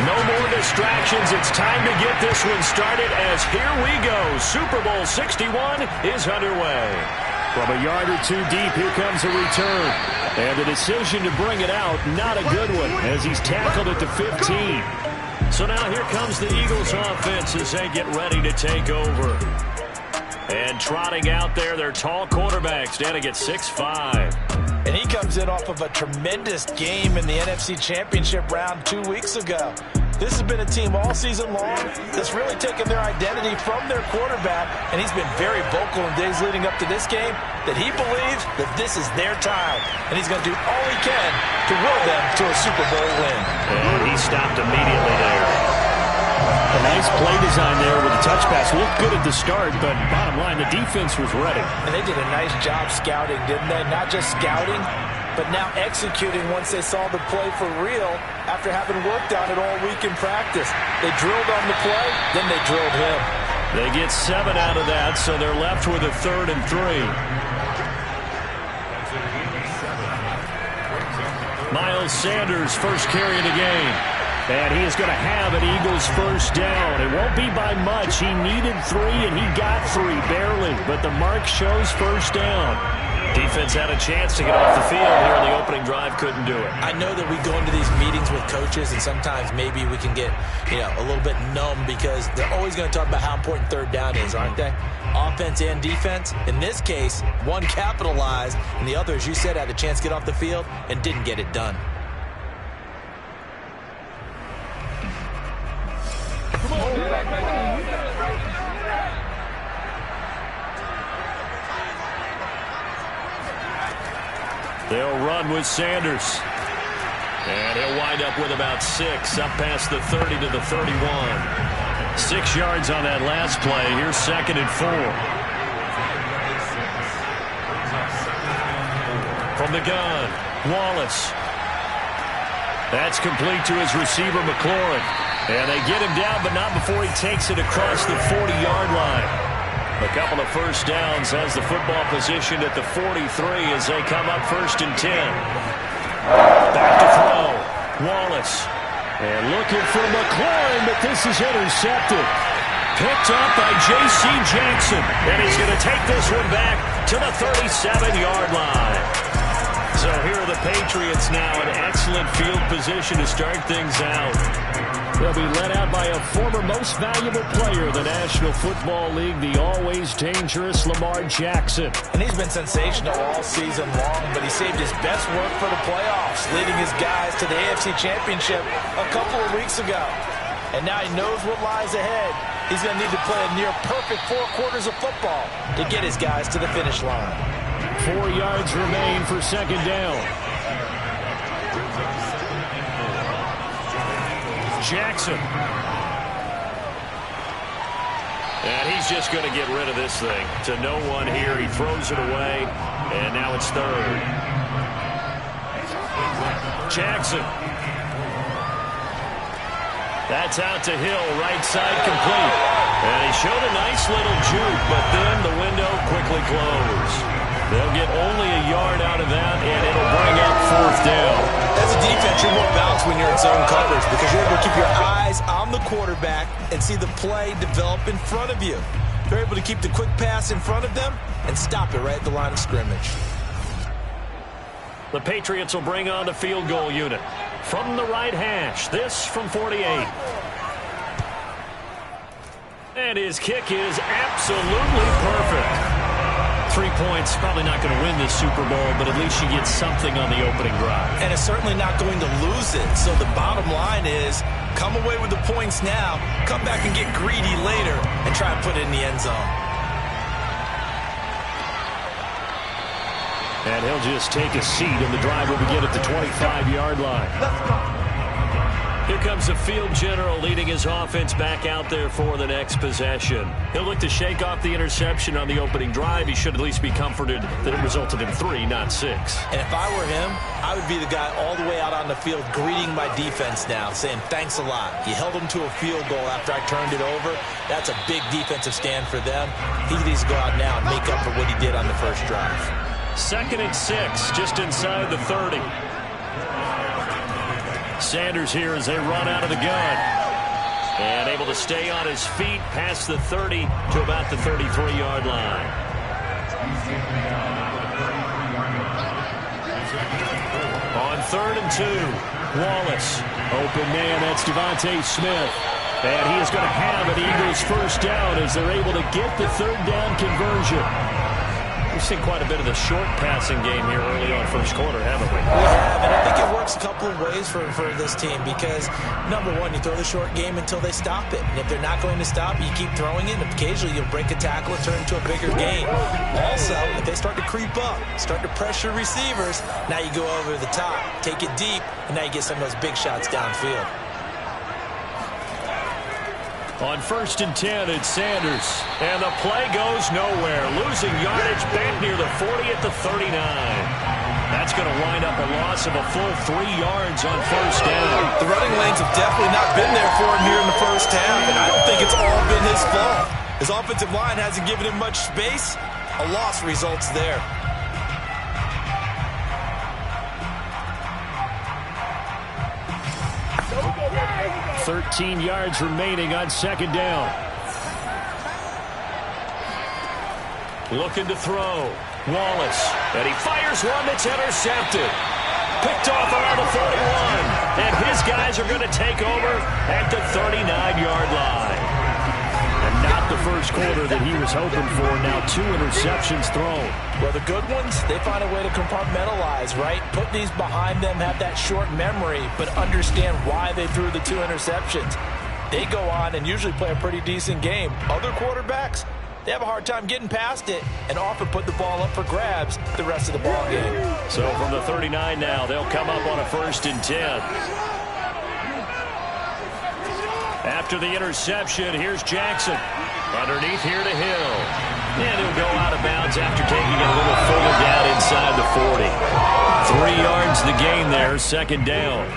No more distractions. It's time to get this one started as here we go. Super Bowl 61 is underway. From a yard or two deep, here comes a return. And the decision to bring it out, not a good one, as he's tackled at the 15. So now here comes the Eagles offense as they get ready to take over. And trotting out there, their tall quarterback standing at 6'5". And he comes in off of a tremendous game in the NFC Championship round 2 weeks ago. This has been a team all season long that's really taken their identity from their quarterback, and he's been very vocal in days leading up to this game that he believes that this is their time, and he's going to do all he can to will them to a Super Bowl win. And he stopped immediately there. A nice play design there with the touch pass. Looked good at the start, but bottom line, the defense was ready. And they did a nice job scouting, didn't they? Not just scouting, but now executing once they saw the play for real after having worked on it all week in practice. They drilled on the play, then they drilled him. They get 7 out of that, so they're left with a 3rd and 3. Miles Sanders, first carry of the game. And he is going to have an Eagles first down. It won't be by much. He needed 3, and he got 3, barely. But the mark shows first down. Defense had a chance to get off the field here in the opening drive, couldn't do it. I know that we go into these meetings with coaches, and sometimes maybe we can get, a little bit numb because they're always going to talk about how important 3rd down is, aren't they? Offense and defense. In this case, one capitalized, and the other, as you said, had a chance to get off the field and didn't get it done. They'll run with Sanders. And he'll wind up with about 6, up past the 30 to the 31. 6 yards on that last play. Here's 2nd and 4. From the gun, Wallace. That's complete to his receiver, McLaurin. And they get him down, but not before he takes it across the 40-yard line. A couple of first downs has the football positioned at the 43 as they come up 1st and 10. Back to throw. Wallace. And looking for McLaurin, but this is intercepted. Picked up by J.C. Jackson. And he's going to take this one back to the 37-yard line. So here are the Patriots now in excellent field position to start things out. They'll be led out by a former most valuable player in the National Football League, the always dangerous Lamar Jackson. And he's been sensational all season long, but he saved his best work for the playoffs, leading his guys to the AFC Championship a couple of weeks ago. And now he knows what lies ahead. He's going to need to play a near-perfect 4 quarters of football to get his guys to the finish line. 4 yards remain for 2nd down. Jackson. And he's just going to get rid of this thing. To no one here. He throws it away. And now it's 3rd. Jackson. That's out to Hill. Right side complete. And he showed a nice little juke, but then the window quickly closed. They'll get only a yard out of that, and it'll bring up 4th down. As a defense, you're more balanced when you're in zone coverage because you're able to keep your eyes on the quarterback and see the play develop in front of you. You're able to keep the quick pass in front of them and stop it right at the line of scrimmage. The Patriots will bring on the field goal unit. From the right hash, this from 48. And his kick is absolutely perfect. 3 points, probably not going to win this Super Bowl, but at least you get something on the opening drive. And it's certainly not going to lose it. So the bottom line is, come away with the points now, come back and get greedy later, and try and put it in the end zone. And he'll just take a seat, and the drive will begin at the 25-yard line. Here comes the field general leading his offense back out there for the next possession. He'll look to shake off the interception on the opening drive. He should at least be comforted that it resulted in 3, not 6. And if I were him, I would be the guy all the way out on the field greeting my defense now, saying thanks a lot. You held them to a field goal after I turned it over. That's a big defensive stand for them. He needs to go out now and make up for what he did on the first drive. 2nd and 6, just inside the 30. Sanders here as they run out of the gun. And able to stay on his feet past the 30 to about the 33-yard line. On 3rd and 2, Wallace. Open man, that's Devontae Smith. And he is going to have an Eagles first down as they're able to get the 3rd down conversion. We've seen quite a bit of the short passing game here early on first quarter, haven't we? We have, and I think it works a couple of ways for this team because, number one, you throw the short game until they stop it. And if they're not going to stop, you keep throwing it, and occasionally you'll break a tackle and turn it into a bigger game. Also, if they start to creep up, start to pressure receivers, now you go over the top, take it deep, and now you get some of those big shots downfield. On 1st and 10, it's Sanders. And the play goes nowhere. Losing yardage back near the 40 at the 39. That's going to wind up a loss of a full 3 yards on first down. The running lanes have definitely not been there for him here in the first half, and I don't think it's all been his fault. His offensive line hasn't given him much space. A loss results there. 13 yards remaining on 2nd down. Looking to throw. Wallace. And he fires one that's intercepted. Picked off around the 41. And his guys are going to take over at the 39-yard line. And not the first quarter that he was hoping for. Now 2 interceptions thrown. Well, the good ones, they find a way to compartmentalize, right? Put these behind them, have that short memory, but understand why they threw the 2 interceptions. They go on and usually play a pretty decent game. Other quarterbacks, they have a hard time getting past it and often put the ball up for grabs the rest of the ball game. So from the 39 now, they'll come up on a 1st and 10. After the interception, here's Jackson. Underneath here to Hill. And he'll go out of bounds after taking it a little further down inside the 40. 3 yards the gain there, 2nd down.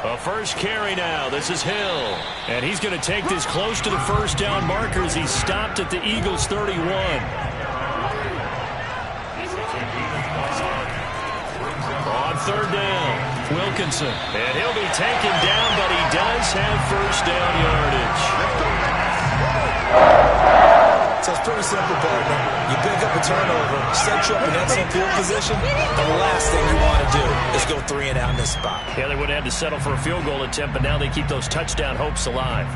A first carry now. This is Hill. And he's going to take this close to the first down markers. He stopped at the Eagles' 31. On 3rd down, Wilkinson. And he'll be taken down, but he does have first down yardage. So it's pretty simple, partner. You pick up a turnover, set you up in excellent field position. The last thing you want to do is go 3 and out in this spot. Yeah, they would have had to settle for a field goal attempt, but now they keep those touchdown hopes alive.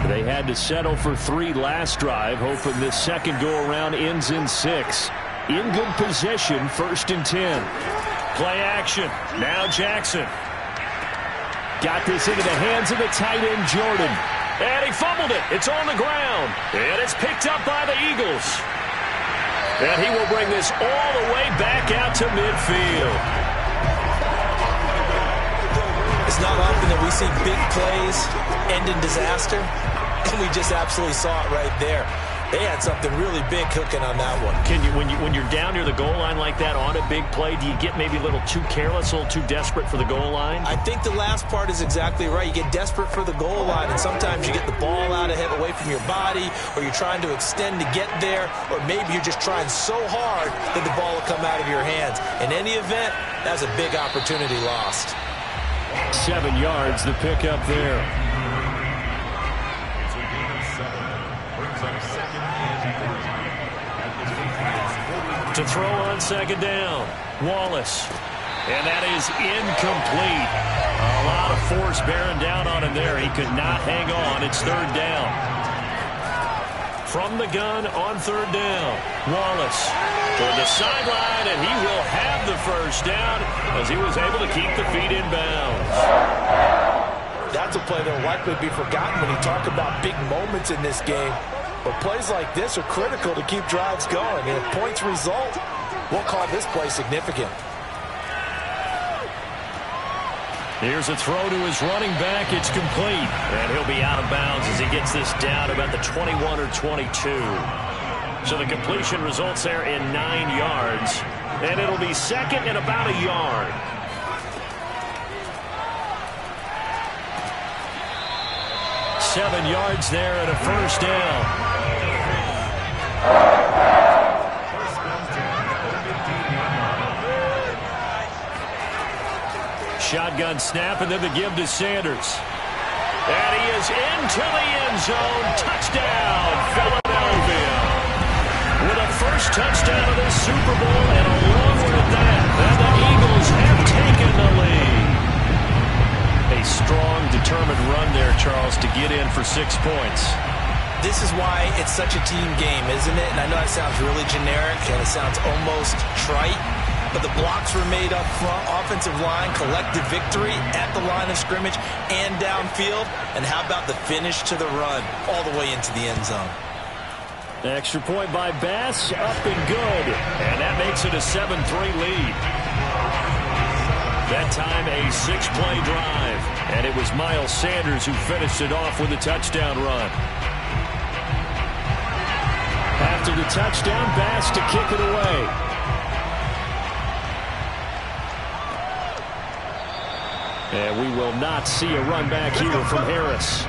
They had to settle for 3 last drive, hoping this second go-around ends in 6. In good position, 1st and 10. Play action. Now Jackson. Got this into the hands of the tight end, Jordan. And he fumbled it. It's on the ground. And it's picked up by the Eagles. And he will bring this all the way back out to midfield. It's not often that we see big plays end in disaster. And we just absolutely saw it right there. They had something really big cooking on that one. Can you, when you're down near the goal line like that on a big play, do you get maybe a little too careless, a little too desperate for the goal line? I think the last part is exactly right. You get desperate for the goal line, and sometimes you get the ball out ahead, away from your body, or you're trying to extend to get there, or maybe you're just trying so hard that the ball will come out of your hands. In any event, that's a big opportunity lost. 7 yards, the pickup there. To throw on 2nd down, Wallace. And that is incomplete. A lot of force bearing down on him there. He could not hang on. It's 3rd down. From the gun on third down, Wallace toward the sideline, and he will have the first down as he was able to keep the feet in bounds. That's a play that will likely be forgotten when you talk about big moments in this game. But plays like this are critical to keep drives going. And if points result, we'll call this play significant. Here's a throw to his running back. It's complete. And he'll be out of bounds as he gets this down about the 21 or 22. So the completion results there in 9 yards. And it'll be second and about a yard. Seven yards there and a first down. Shotgun snap and then the give to Sanders. And he is into the end zone. Touchdown, Philadelphia. With a first touchdown of this Super Bowl and a long one at that. And the Eagles have taken the lead. A strong, determined run there, Charles, to get in for 6 points. This is why it's such a team game, isn't it? And I know it sounds really generic and it sounds almost trite. But the blocks were made up front, offensive line, collective victory at the line of scrimmage and downfield. And how about the finish to the run all the way into the end zone? Extra point by Bass, up and good. And that makes it a 7-3 lead. That time a 6-play drive. And it was Miles Sanders who finished it off with a touchdown run. After the touchdown, Bass to kick it away. And we will not see a run back here from Harris.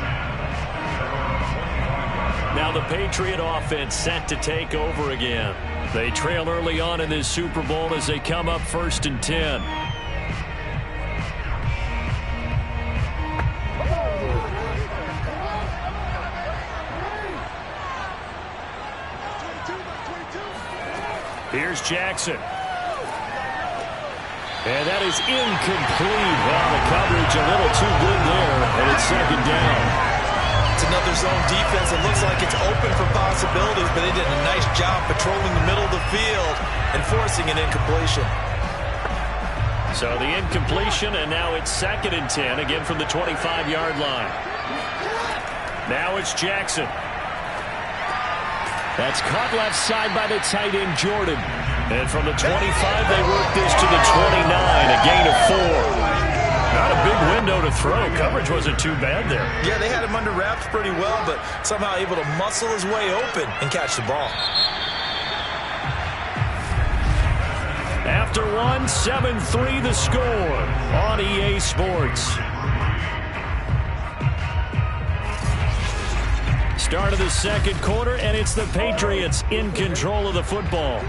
Now the Patriot offense set to take over again. They trail early on in this Super Bowl as they come up 1st and 10. Here's Jackson. And that is incomplete. Well, the coverage a little too good there, and it's second down. It's another zone defense. It looks like it's open for possibilities, but they did a nice job patrolling the middle of the field and forcing an incompletion. So the incompletion, and now it's 2nd and 10, again from the 25-yard line. Now it's Jackson. That's caught left side by the tight end, Jordan. And from the 25, they work this to the 29, a gain of 4. Not a big window to throw. Coverage wasn't too bad there. Yeah, they had him under wraps pretty well, but somehow able to muscle his way open and catch the ball. After one, 7-3 the score on EA Sports. Start of the second quarter, and it's the Patriots in control of the football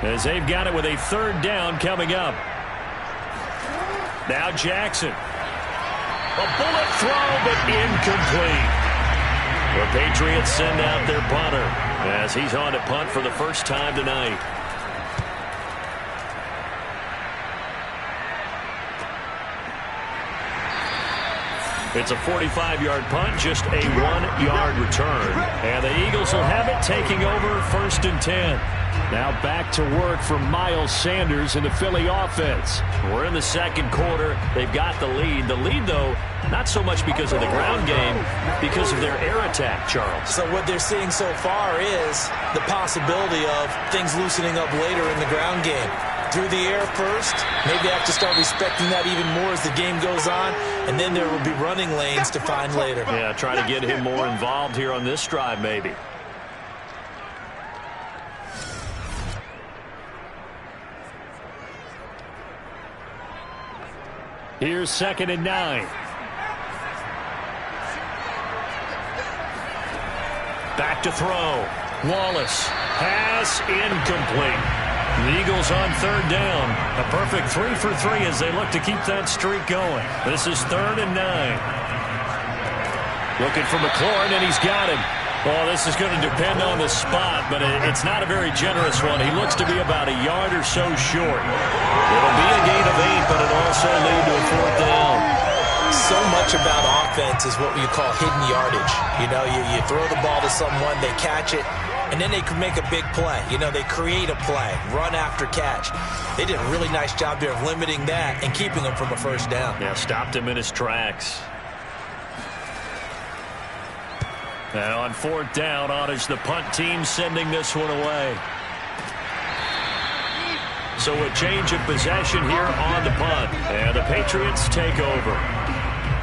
as they've got it with a 3rd down coming up. Now Jackson. A bullet throw, but incomplete. The Patriots send out their punter as he's on to punt for the first time tonight. It's a 45-yard punt, just a 1-yard return. And the Eagles will have it, taking over 1st and 10. Now back to work for Miles Sanders and the Philly offense. We're in the second quarter. They've got the lead. The lead, though, not so much because of the ground game, because of their air attack, Charles. So what they're seeing so far is the possibility of things loosening up later in the ground game. Through the air first, maybe have to start respecting that even more as the game goes on, and then there will be running lanes to find later. Yeah, try to get him more involved here on this drive, maybe. Here's 2nd and 9. Back to throw. Wallace. Pass incomplete. The Eagles on 3rd down. A perfect 3 for 3 as they look to keep that streak going. This is 3rd and 9. Looking for McLaurin, and he's got him. Well, this is going to depend on the spot, but it's not a very generous one. He looks to be about a yard or so short. It'll be a gain of 8, but it'll also lead to a 4th down. So much much about offense is what you call hidden yardage. You know, you throw the ball to someone, they catch it, and then they can make a big play. You know, they create a play, run after catch. They did a really nice job there of limiting that and keeping him from a first down. Yeah, stopped him in his tracks. And on fourth down, on is the punt team sending this one away. So a change of possession here on the punt. And the Patriots take over.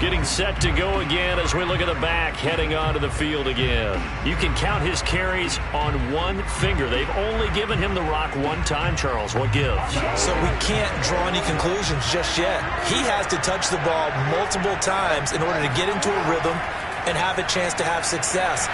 Getting set to go again as we look at the back heading onto the field again. You can count his carries on one finger. They've only given him the rock one time, Charles. What gives? So we can't draw any conclusions just yet. He has to touch the ball multiple times in order to get into a rhythm and have a chance to have success.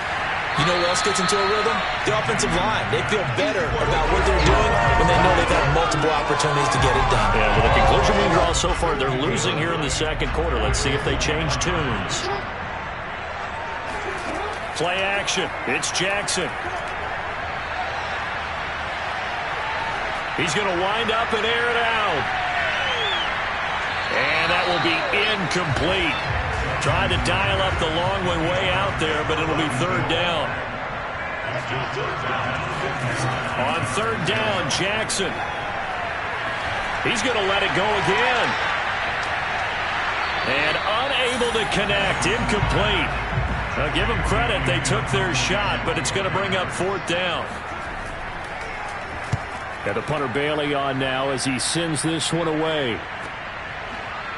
You know what else gets into a rhythm? The offensive line. They feel better about what they're doing when they know they've had multiple opportunities to get it done. Yeah, well, the conclusion we draw so far, they're losing here in the second quarter. Let's see if they change tunes. Play action. It's Jackson. He's going to wind up and air it out. And that will be incomplete. Tried to dial up the long way out there, but it'll be third down. On third down, Jackson. He's going to let it go again. And unable to connect, incomplete. Now give them credit, they took their shot, but it's going to bring up fourth down. Got the punter Bailey on now as he sends this one away.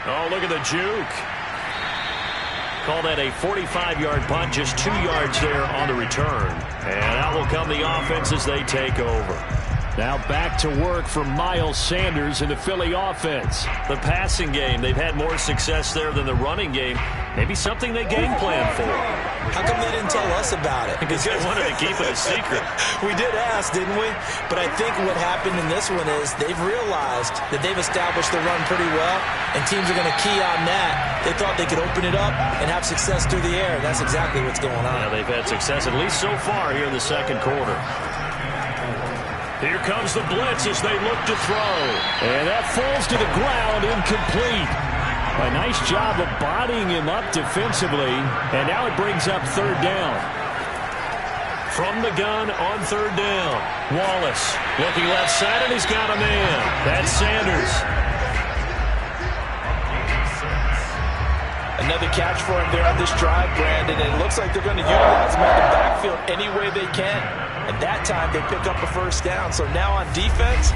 Oh, look at the juke. Call that a 45-yard punt, just 2 yards there on the return. And out will come the offense as they take over. Now back to work for Miles Sanders in the Philly offense. The passing game, they've had more success there than the running game. Maybe something they game plan for. How come they didn't tell us about it? Because they wanted to keep it a secret. We did ask, didn't we? But I think what happened in this one is they've realized that they've established the run pretty well, and teams are going to key on that. They thought they could open it up and have success through the air. That's exactly what's going on. Yeah, they've had success, at least so far, here in the second quarter. Here comes the blitz as they look to throw. And that falls to the ground, incomplete. A nice job of bodying him up defensively. And now it brings up third down. From the gun on third down. Wallace looking left side, and he's got a man. That's Sanders. Another catch for him there on this drive, Brandon. And it looks like they're going to utilize him out of the backfield any way they can. And that time they pick up a first down. So now on defense,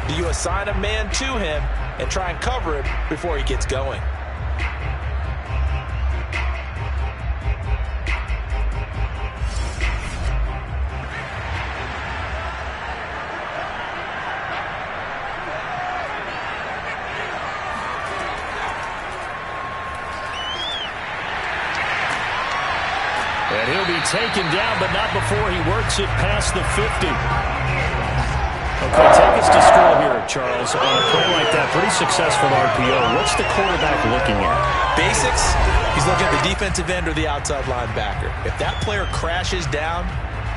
do you assign a man to him and try and cover him before he gets going? And he'll be taken down, but not before he works it past the 50. Okay, take us to school here, Charles. On a play like that, pretty successful RPO. What's the quarterback looking at? Basics, he's looking at the defensive end or the outside linebacker. If that player crashes down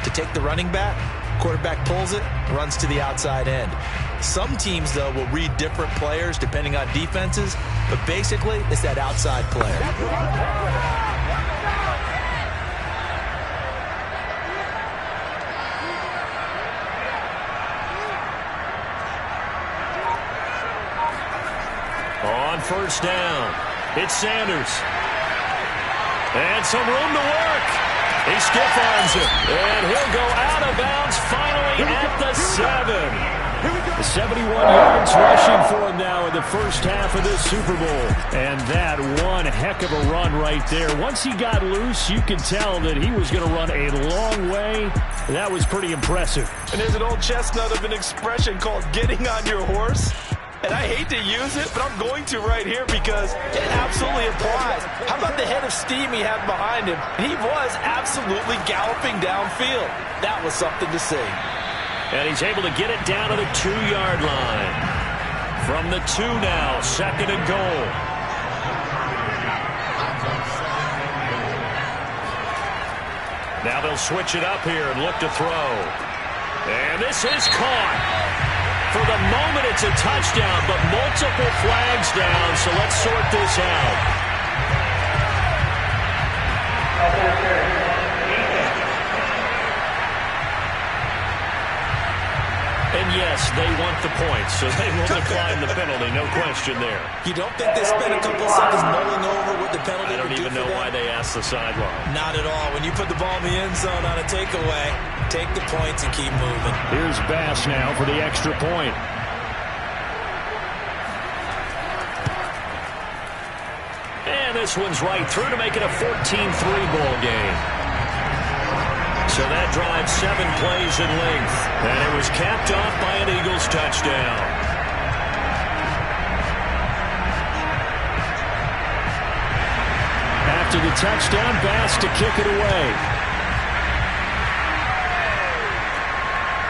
to take the running back, quarterback pulls it, runs to the outside end. Some teams, though, will read different players depending on defenses, but basically it's that outside player. On first down, it's Sanders. And some room to work. He stiff-arms it, and he'll go out of bounds finally at the 7. 71 yards rushing for him now in the first half of this Super Bowl. And that one heck of a run right there. Once he got loose, you could tell that he was going to run a long way. That was pretty impressive. And there's an old chestnut of an expression called getting on your horse. And I hate to use it, but I'm going to right here because it absolutely applies. How about the head of steam he had behind him? He was absolutely galloping downfield. That was something to see. And he's able to get it down to the 2-yard line. From the 2 now, second and goal. Now they'll switch it up here and look to throw. And this is caught. For the moment, it's a touchdown, but multiple flags down, so let's sort this out. up the points, so they will decline the penalty, no question there. You don't think they spent a couple seconds mulling over what the penalty I don't would do even for know them? why they asked the sideline. Not at all. When you put the ball in the end zone on a takeaway, take the points and keep moving. Here's Bass now for the extra point. And this one's right through to make it a 14-3 ball game. So that drives 7 plays in length. And it was capped off by an Eagles touchdown. After the touchdown, Bass to kick it away.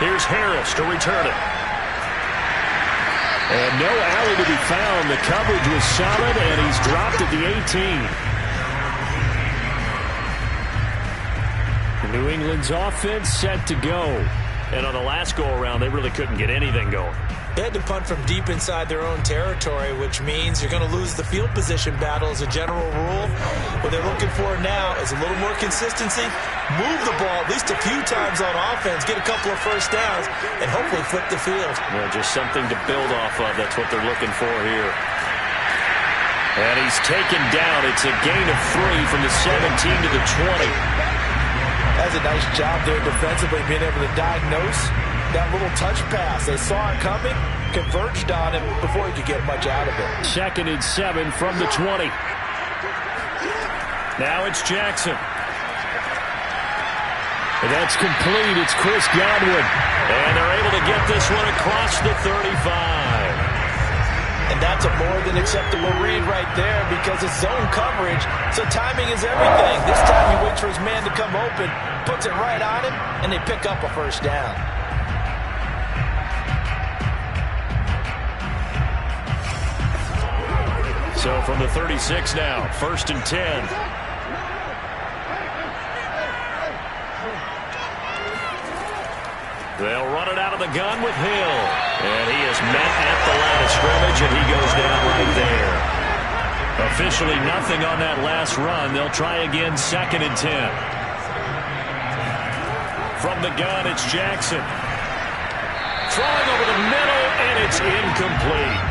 Here's Harris to return it. And no alley to be found. The coverage was solid, and he's dropped at the 18. New England's offense set to go. And on the last go-around, they really couldn't get anything going. They had to punt from deep inside their own territory, which means you're going to lose the field position battle as a general rule. What they're looking for now is a little more consistency, move the ball at least a few times on offense, get a couple of first downs, and hopefully flip the field. Well, just something to build off of. That's what they're looking for here. And he's taken down. It's a gain of 3 from the 17 to the 20. That's a nice job there defensively, being able to diagnose that little touch pass. They saw it coming, converged on him before he could get much out of it. 2nd and 7 from the 20. Now it's Jackson. And that's complete. It's Chris Godwin. And they're able to get this one across the 35. And that's a more than acceptable read right there because it's zone coverage, so timing is everything. This time he waits for his man to come open, puts it right on him, and they pick up a first down. So from the 36 now, 1st and 10. They'll run it out of the gun with Hill. And he is met at the line of scrimmage, and he goes down right there. Officially nothing on that last run. They'll try again, 2nd and 10. From the gun, it's Jackson. Throwing over the middle, and it's incomplete.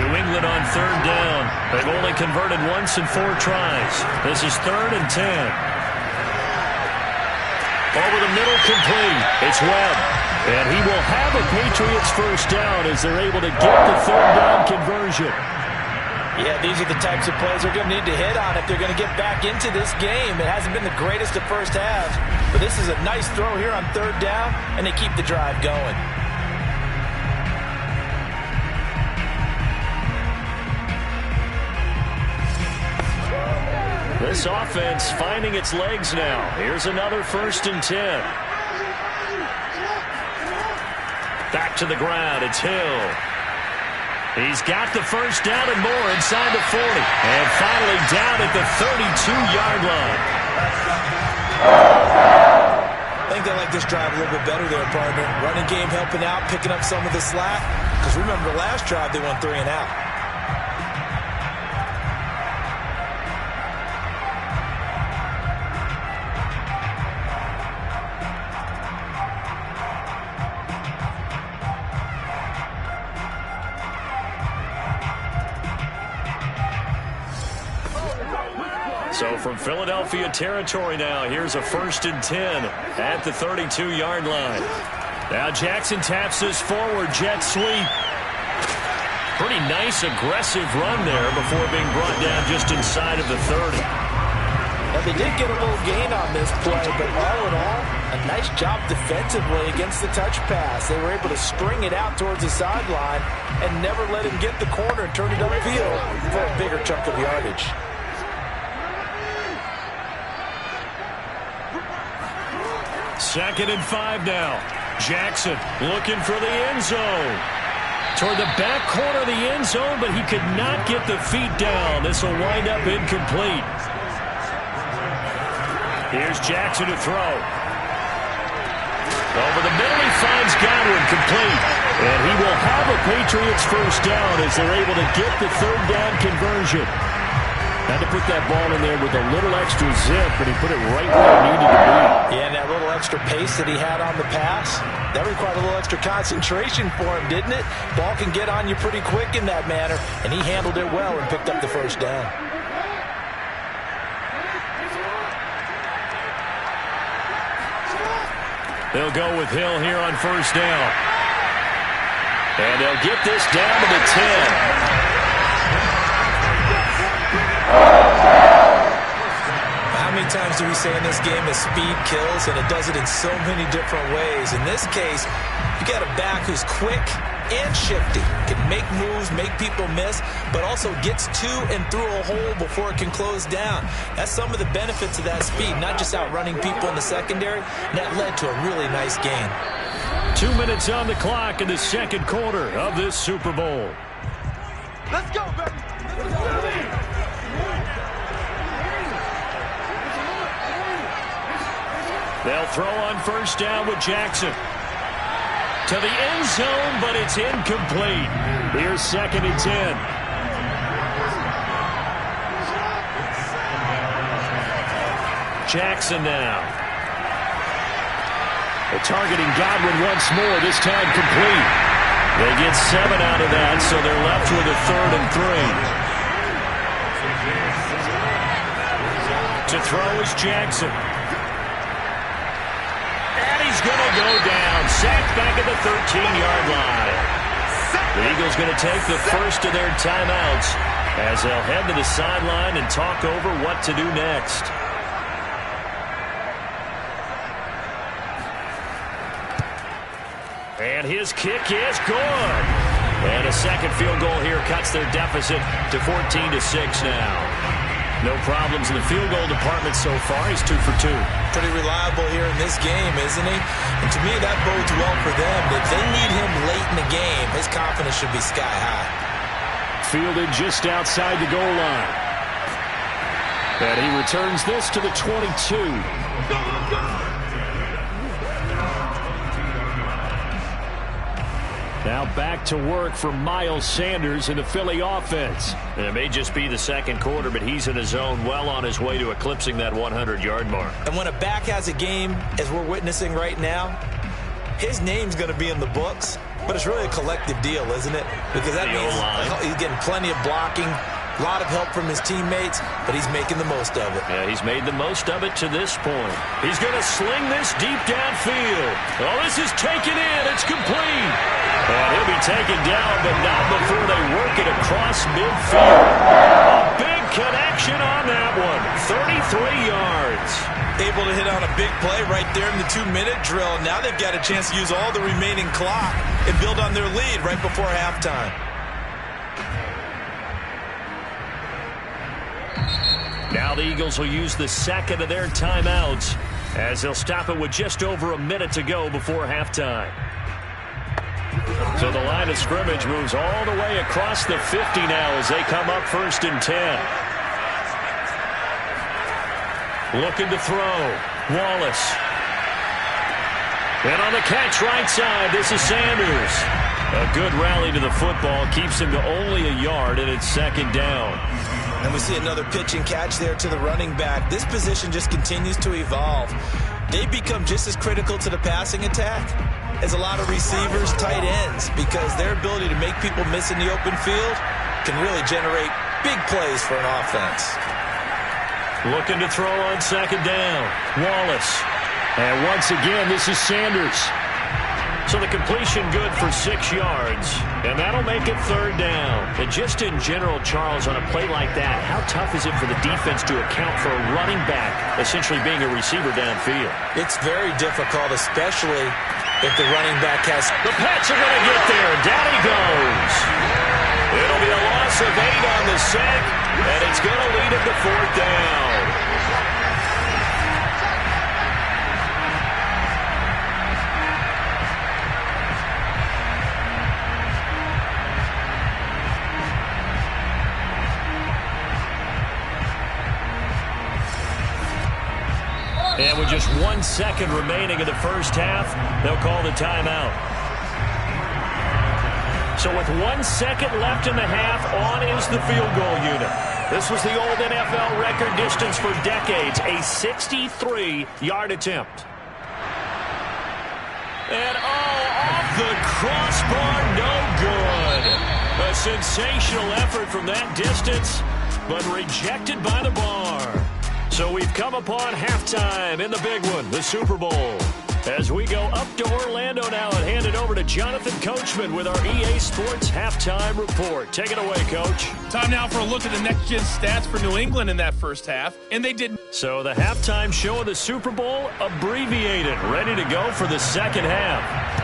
New England on 3rd down. They've only converted once in 4 tries. This is 3rd and 10. Over the middle, complete. It's Webb. And he will have a Patriots first down as they're able to get the 3rd down conversion. Yeah, these are the types of plays they're going to need to hit on if they're going to get back into this game. It hasn't been the greatest of first halves, but this is a nice throw here on 3rd down, and they keep the drive going. This offense finding its legs now. Here's another 1st and 10. Back to the ground. It's Hill. He's got the first down and more inside the 40. And finally down at the 32-yard line. I think they like this drive a little bit better there, partner. Running game helping out, picking up some of the slack. Because remember, the last drive they went 3 and out. So from Philadelphia territory now, here's a 1st and 10 at the 32-yard line. Now Jackson taps this forward, jet sweep. Pretty nice, aggressive run there before being brought down just inside of the 30. Now they did get a little gain on this play, but all in all, a nice job defensively against the touch pass. They were able to string it out towards the sideline and never let him get the corner and turn it upfield for a bigger chunk of yardage. 2nd and 5 now. Jackson looking for the end zone. Toward the back corner of the end zone, but he could not get the feet down. This will wind up incomplete. Here's Jackson to throw. Over the middle, he finds Godwin, complete. And he will have a Patriots first down as they're able to get the 3rd down conversion. Had to put that ball in there with a little extra zip, but he put it right where it needed to be. Yeah, and that little extra pace that he had on the pass, that required a little extra concentration for him, didn't it? Ball can get on you pretty quick in that manner, and he handled it well and picked up the first down. They'll go with Hill here on first down. And they'll get this down to the 10. How many times do we say in this game that speed kills, and it does it in so many different ways? In this case, you got a back who's quick and shifty, can make moves, make people miss, but also gets to and through a hole before it can close down. That's some of the benefits of that speed, not just outrunning people in the secondary. That led to a really nice gain. 2 minutes on the clock in the second quarter of this Super Bowl. Let's go, baby. Let's go. They'll throw on first down with Jackson. To the end zone, but it's incomplete. Here's 2nd and 10. Jackson now. They're targeting Godwin once more, this time complete. They get 7 out of that, so they're left with a 3rd and 3. To throw is Jackson. He's going to go down. Sacked back at the 13-yard line. The Eagles going to take the first of their timeouts as they'll head to the sideline and talk over what to do next. And his kick is good. And a second field goal here cuts their deficit to 14-6 now. No problems in the field goal department so far. He's 2 for 2. Pretty reliable here in this game, isn't he? And to me, that bodes well for them. If they need him late in the game, his confidence should be sky high. Fielded just outside the goal line. And he returns this to the 22. Now back to work for Miles Sanders in the Philly offense. And it may just be the second quarter, but he's in his zone, well on his way to eclipsing that 100-yard mark. And when a back has a game, as we're witnessing right now, his name's going to be in the books, but it's really a collective deal, isn't it? Because that means he's getting plenty of blocking, a lot of help from his teammates, but he's making the most of it. Yeah, he's made the most of it to this point. He's going to sling this deep downfield. Oh, this is taken in. It's complete. And he'll be taken down, but not before they work it across midfield. A big connection on that one. 33 yards. Able to hit on a big play right there in the 2-minute drill. Now they've got a chance to use all the remaining clock and build on their lead right before halftime. Now the Eagles will use the second of their timeouts as they'll stop it with just over a minute to go before halftime. So the line of scrimmage moves all the way across the 50 now as they come up 1st and 10. Looking to throw. Wallace. And on the catch right side, this is Sanders. A good rally to the football keeps him to only a yard, and it's 2nd down. And we see another pitch and catch there to the running back. This position just continues to evolve. They become just as critical to the passing attack as a lot of receivers, tight ends, because their ability to make people miss in the open field can really generate big plays for an offense. Looking to throw on 2nd down. Wallace. And once again, this is Sanders. So the completion good for 6 yards. And that'll make it 3rd down. And just in general, Charles, on a play like that, how tough is it for the defense to account for a running back essentially being a receiver downfield? It's very difficult, especially if the running back has... The Pats are going to get there. Down he goes. It'll be a loss of 8 on the sack, and it's going to lead him to 4th down. And with just 1 second remaining in the first half, they'll call the timeout. So with 1 second left in the half, on is the field goal unit. This was the old NFL record distance for decades, a 63-yard attempt. And, off the crossbar, no good. A sensational effort from that distance, but rejected by the bar. So we've come upon halftime in the big one, the Super Bowl. As we go up to Orlando now and hand it over to Jonathan Coachman with our EA Sports Halftime Report. Take it away, Coach. Time now for a look at the next-gen stats for New England in that first half, and they did. So the halftime show of the Super Bowl abbreviated, ready to go for the second half.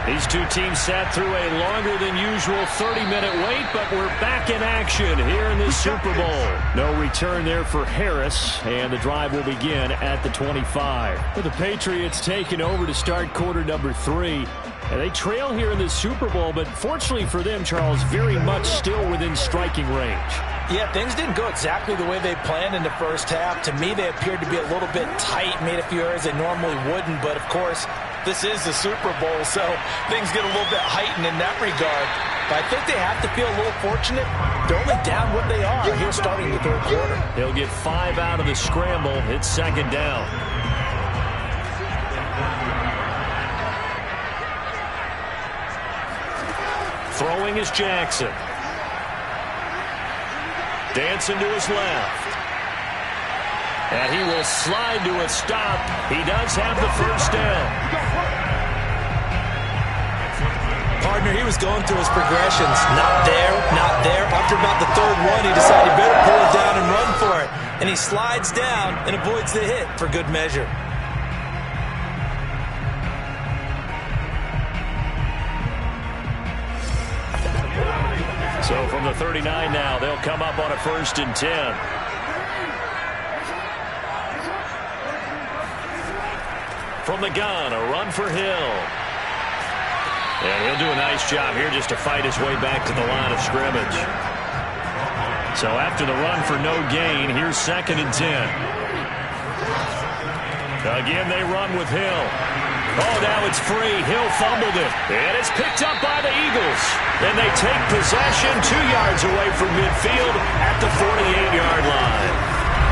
These two teams sat through a longer than usual 30-minute wait, but we're back in action here in this Super Bowl. No return there for Harris, and the drive will begin at the 25. With the Patriots taking over to start quarter number 3. And they trail here in this Super Bowl, but fortunately for them, Charles, very much still within striking range. Yeah, things didn't go exactly the way they planned in the first half. To me, they appeared to be a little bit tight, made a few errors they normally wouldn't. But, of course, this is the Super Bowl, so things get a little bit heightened in that regard. But I think they have to feel a little fortunate. They're only down what they are here starting the third quarter. They'll get 5 out of the scramble. It's second down. Throwing is Jackson. Dancing to his left. And he will slide to a stop. He does have the first down. Partner, he was going through his progressions. Not there, not there. After about the third one, he decided he better pull it down and run for it. And he slides down and avoids the hit for good measure. So from the 39 now, they'll come up on a 1st and 10. From the gun, a run for Hill. And he'll do a nice job here just to fight his way back to the line of scrimmage. So after the run for no gain, here's 2nd and 10. Again, they run with Hill. Oh, now it's free. Hill fumbled it. And it's picked up by the Eagles. And they take possession 2 yards away from midfield at the 48-yard line.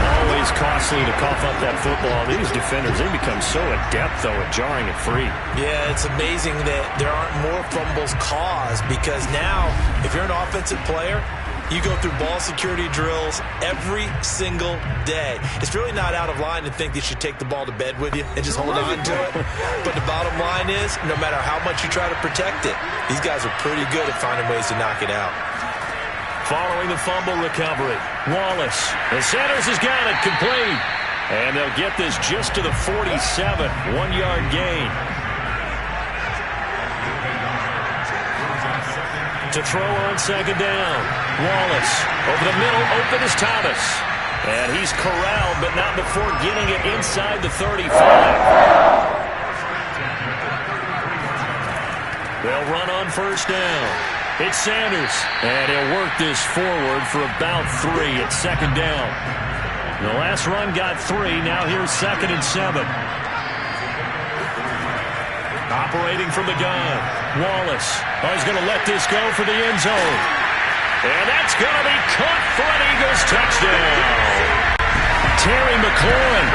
Always costly to cough up that football. These defenders, they become so adept, though, at jarring it free. Yeah, it's amazing that there aren't more fumbles caused because now, if you're an offensive player, you go through ball security drills every single day. It's really not out of line to think that you should take the ball to bed with you and just hold on to it. But the bottom line is, no matter how much you try to protect it, these guys are pretty good at finding ways to knock it out. Following the fumble recovery, Wallace. The Sanders has got it complete. And they'll get this just to the 47. 1-yard gain. To throw on 2nd down. Wallace over the middle, open is Thomas. And he's corralled, but not before getting it inside the 35. They'll run on 1st down. It's Sanders, and he'll work this forward for about 3 at 2nd down. The last run got 3, now here's 2nd and 7. Operating from the gun, Wallace. Oh, he's going to let this go for the end zone. And that's going to be caught for an Eagles touchdown. Terry McLaurin,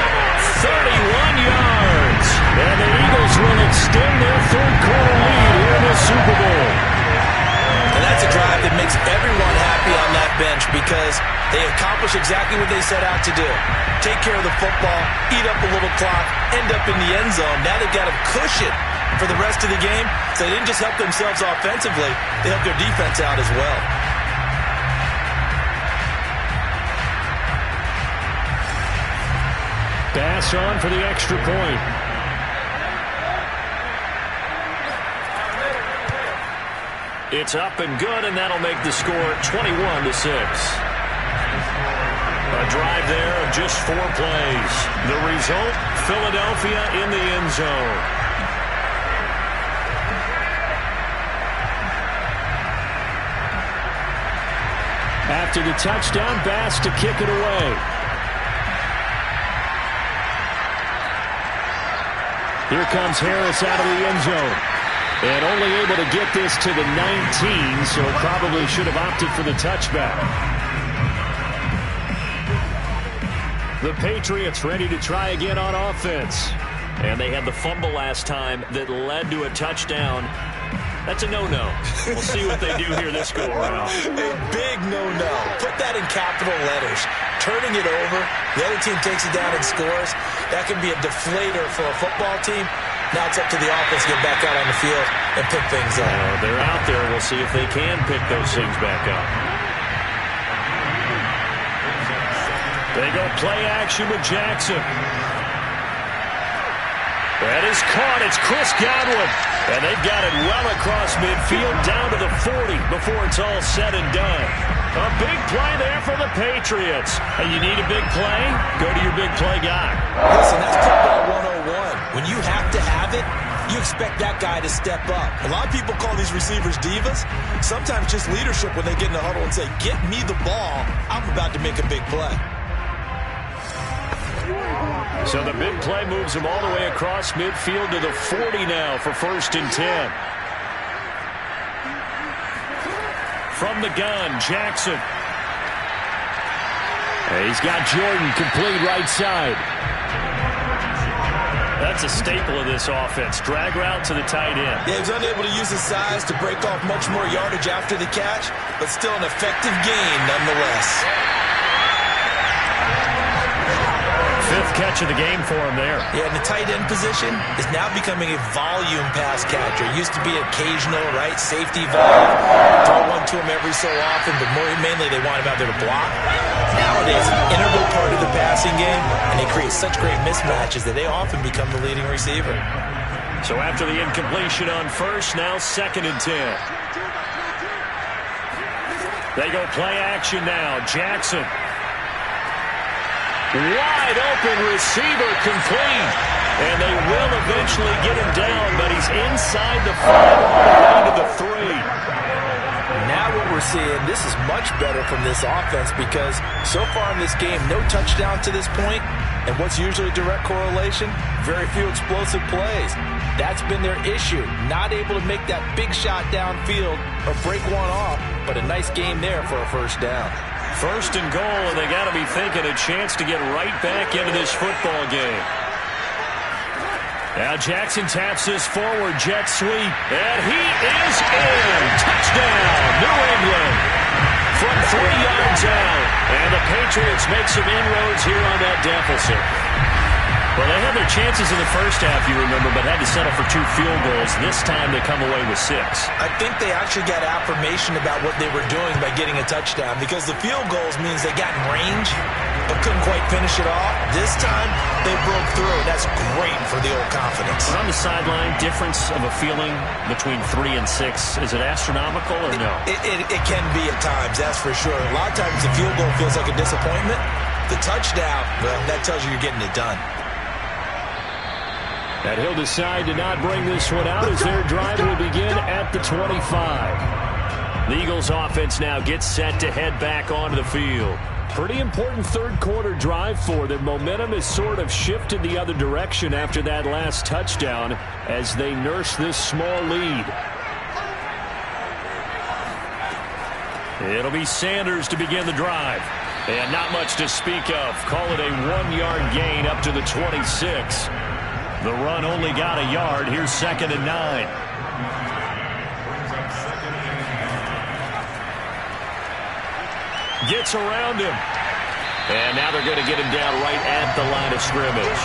31 yards. And the Eagles will extend their third quarter lead here in the Super Bowl. And that's a drive that makes everyone happy on that bench because they accomplish exactly what they set out to do. Take care of the football, eat up a little clock, end up in the end zone. Now they've got a cushion for the rest of the game. So they didn't just help themselves offensively, they helped their defense out as well. Pass on for the extra point. It's up and good, and that'll make the score 21-6. A drive there of just 4 plays. The result, Philadelphia in the end zone. After the touchdown, Bass to kick it away. Here comes Harris out of the end zone. And only able to get this to the 19, so probably should have opted for the touchback. The Patriots ready to try again on offense. And they had the fumble last time that led to a touchdown. That's a no-no. We'll see what they do here this go-around. A big no-no. Put that in capital letters. Turning it over, the other team takes it down and scores. That can be a deflator for a football team. Now it's up to the offense to get back out on the field and pick things up. They're out there. We'll see if they can pick those things back up. They go play action with Jackson. That is caught. It's Chris Godwin. And they've got it well across midfield down to the 40 before it's all said and done. A big play there for the Patriots. And you need a big play? Go to your big play guy. Listen, that's football 101. When you have to have it, you expect that guy to step up. A lot of people call these receivers divas. Sometimes just leadership when they get in the huddle and say, get me the ball. I'm about to make a big play. So the big play moves him all the way across midfield to the 40 now for 1st and 10. From the gun, Jackson. He's got Jordan complete right side. That's a staple of this offense. Drag route to the tight end. Yeah, he was unable to use his size to break off much more yardage after the catch, but still an effective gain nonetheless. 5th catch of the game for him there. Yeah, and the tight end position is now becoming a volume pass catcher. It used to be occasional, right? Safety valve. Throw one to him every so often, but mainly they want him out there to block. Nowadays, an integral part of the passing game, and they create such great mismatches that they often become the leading receiver. So after the incompletion on 1st, now 2nd and 10. They go play action now. Jackson. Wide open receiver complete. And they will eventually get him down, but he's inside the 5 to the 3. Now what we're seeing, this is much better from this offense because so far in this game, no touchdown to this point. And what's usually a direct correlation? Very few explosive plays. That's been their issue. Not able to make that big shot downfield or break one off, but a nice game there for a 1st down. 1st and goal, and they got to be thinking a chance to get right back into this football game. Now Jackson taps this forward jet sweep, and he is in. Touchdown, New England. From 3 yards out, and the Patriots make some inroads here on that deficit. Well, they had their chances in the 1st half, you remember, but had to settle for 2 field goals. This time they come away with 6. I think they actually got affirmation about what they were doing by getting a touchdown because the field goals means they got in range but couldn't quite finish it off. This time they broke through. That's great for the old confidence. On the sideline, difference of a feeling between 3 and 6. Is it astronomical or no? It can be at times, that's for sure. A lot of times the field goal feels like a disappointment. The touchdown, well, that tells you you're getting it done. And he'll decide to not bring this one out as their drive will begin at the 25. The Eagles offense now gets set to head back onto the field. Pretty important 3rd quarter drive for them. Momentum has sort of shifted the other direction after that last touchdown as they nurse this small lead. It'll be Sanders to begin the drive. And not much to speak of. Call it a 1-yard gain up to the 26. The run only got a yard. Here's 2nd and 9. Gets around him. And now they're going to get him down right at the line of scrimmage.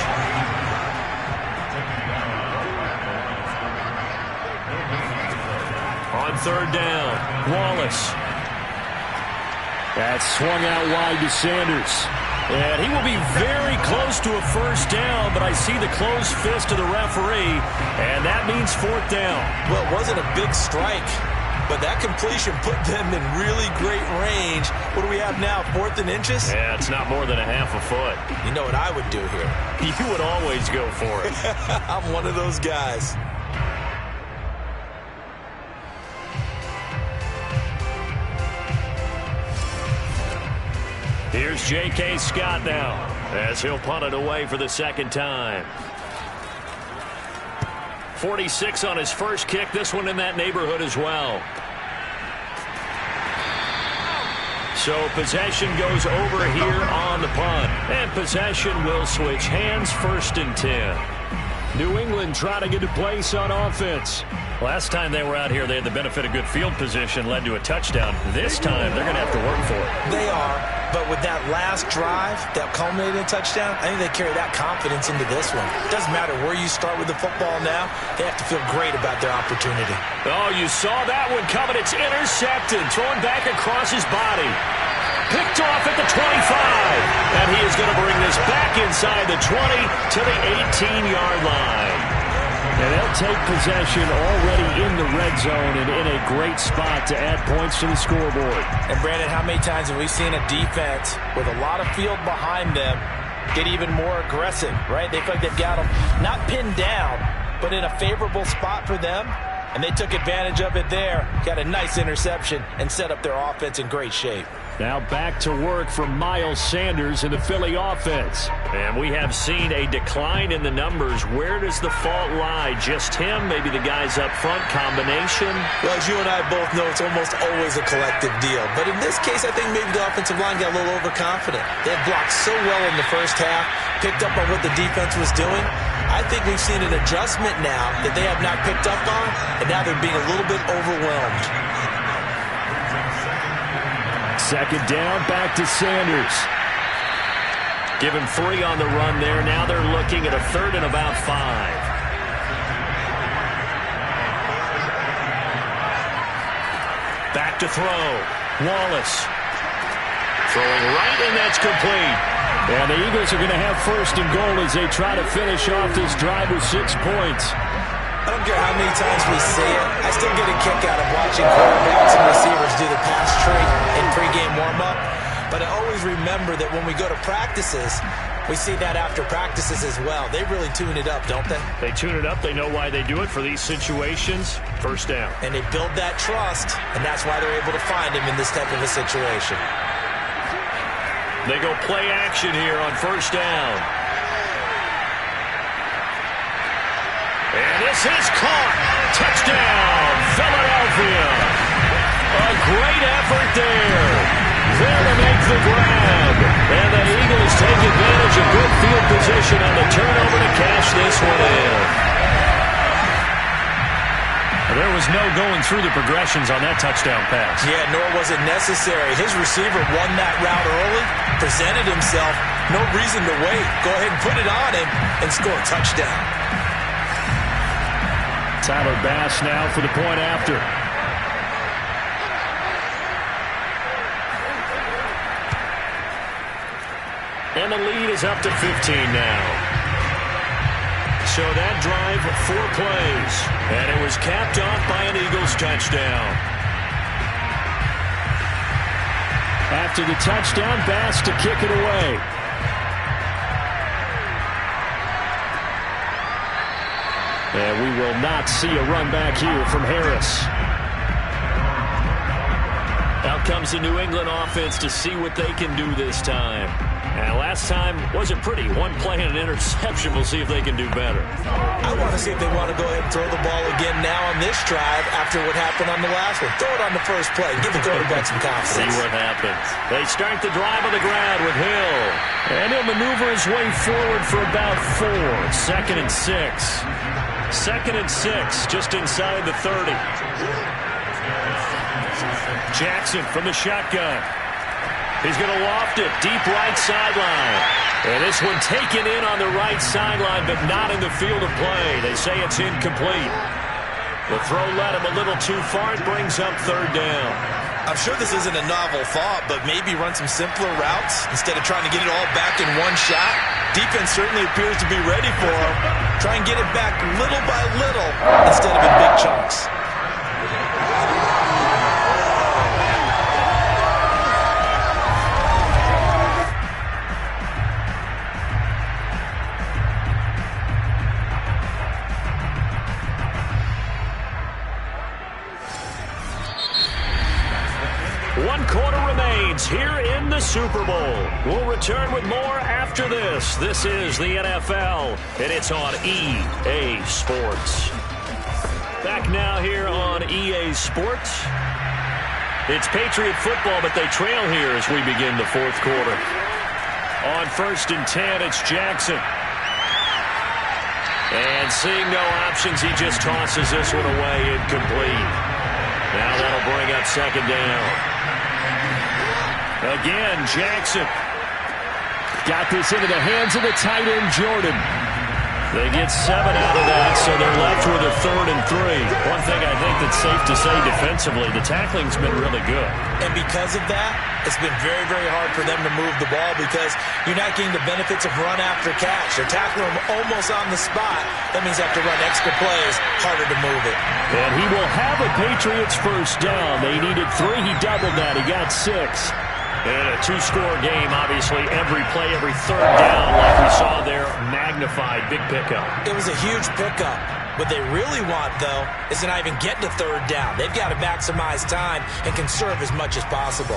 On 3rd down, Wallace. That's swung out wide to Sanders. And he will be very close to a 1st down, but I see the closed fist of the referee, and that means 4th down. Well, it wasn't a big strike, but that completion put them in really great range. What do we have now, 4th and inches? Yeah, it's not more than a half a foot. You know what I would do here? You would always go for it. I'm one of those guys. Here's J.K. Scott now as he'll punt it away for the 2nd time. 46 on his first kick. This one in that neighborhood as well. So possession goes over here on the punt. And possession will switch hands, 1st and 10. New England trying to get a place on offense. Last time they were out here, they had the benefit of good field position, led to a touchdown. This time, they're going to have to work for it. They are, but with that last drive, that culminating touchdown, I think they carry that confidence into this one. It doesn't matter where you start with the football now. They have to feel great about their opportunity. Oh, you saw that one coming. It's intercepted, thrown back across his body. Picked off at the 25. And he is going to bring this back inside the 20 to the 18-yard line. And they'll take possession already in the red zone and in a great spot to add points to the scoreboard. And, Brandon, how many times have we seen a defense with a lot of field behind them get even more aggressive, right? They feel like they've got them not pinned down, but in a favorable spot for them. And they took advantage of it there, got a nice interception, and set up their offense in great shape. Now back to work for Miles Sanders in the Philly offense. And we have seen a decline in the numbers. Where does the fault lie? Just him? Maybe the guys up front? Combination? Well, as you and I both know, it's almost always a collective deal. But in this case, I think maybe the offensive line got a little overconfident. They had blocked so well in the first half, picked up on what the defense was doing. I think we've seen an adjustment now that they have not picked up on, and now they're being a little bit overwhelmed. Second down, back to Sanders. Give him 3 on the run there. Now they're looking at a 3rd and about 5. Back to throw. Wallace. Throwing right, and that's complete. And the Eagles are going to have 1st and goal as they try to finish off this drive with 6 points. I don't care how many times we see it. I still get a kick out of watching quarterbacks and receivers do the pass tree in pregame warm-up. But I always remember that when we go to practices, we see that after practices as well. They really tune it up, don't they? They tune it up. They know why they do it for these situations. 1st down. And they build that trust, and that's why they're able to find him in this type of a situation. They go play action here on 1st down. And this is caught. Touchdown, Philadelphia. A great effort there. There to make the grab. And the Eagles take advantage of good field position on the turnover to cash this one in. There was no going through the progressions on that touchdown pass. Yeah, nor was it necessary. His receiver won that route early, presented himself. No reason to wait. Go ahead and put it on him and score a touchdown. Tyler Bass now for the point after. And the lead is up to 15 now. So that drive, 4 plays. And it was capped off by an Eagles touchdown. After the touchdown, Bass to kick it away. And we will not see a run back here from Harris. Out comes the New England offense to see what they can do this time. And last time wasn't pretty. 1 play and an interception. We'll see if they can do better. I want to see if they want to go ahead and throw the ball again now on this drive after what happened on the last one. Throw it on the first play. Give the quarterback some confidence. See what happens. They start the drive on the ground with Hill. And he'll maneuver his way forward for about 4. 2nd and 6. 2nd and 6, just inside the 30. Jackson from the shotgun. He's going to loft it deep right sideline. And this one taken in on the right sideline, but not in the field of play. They say it's incomplete. The throw led him a little too far. It brings up 3rd down. I'm sure this isn't a novel thought, but maybe run some simpler routes instead of trying to get it all back in one shot. Defense certainly appears to be ready for him. Try and get it back little by little instead of in big chunks. Here in the Super Bowl. We'll return with more after this. This is the NFL, and it's on EA Sports. Back now here on EA Sports. It's Patriot football, but they trail here as we begin the fourth quarter. On 1st and 10, it's Jackson. And seeing no options, he just tosses this one away, incomplete. Now that'll bring up 2nd down. Again, Jackson. Got this into the hands of the tight end, Jordan. They get 7 out of that, so they're left with a 3rd and 3. One thing I think that's safe to say defensively, the tackling's been really good. And because of that, it's been very, very hard for them to move the ball because you're not getting the benefits of run after catch. They're tackling them almost on the spot. That means they have to run extra plays, harder to move it. And he will have a Patriots first down. They needed 3. He doubled that. He got 6. And a 2-score game, obviously, every play, every 3rd down, like we saw there, magnified, big pickup. It was a huge pickup. What they really want, though, is to not even get to 3rd down. They've got to maximize time and conserve as much as possible.